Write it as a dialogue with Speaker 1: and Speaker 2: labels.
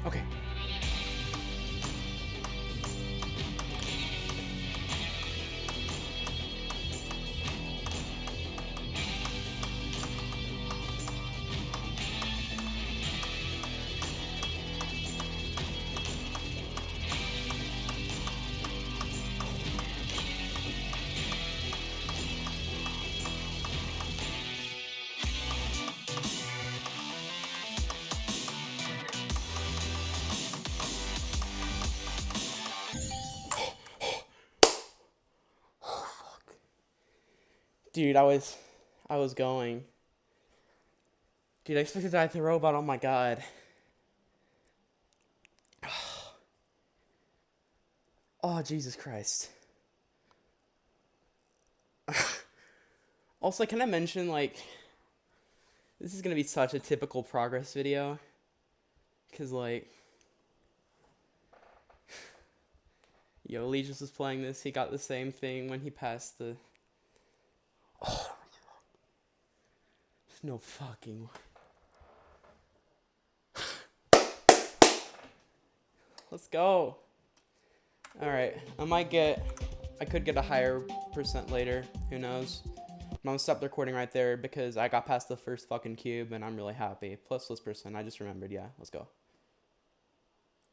Speaker 1: Okay. Dude, I was going. Dude, I expected to die to the robot. Oh my god. Oh, Jesus Christ. Also, can I mention, like, this is gonna be such a typical progress video. Because, like, yo, Legis was playing this. He got the same thing when he passed the. Oh, there's no fucking. Let's go. Alright, I could get a higher percent later. Who knows? I'm gonna stop the recording right there because I got past the first fucking cube and I'm really happy. Plus this percent, I just remembered. Yeah, let's go.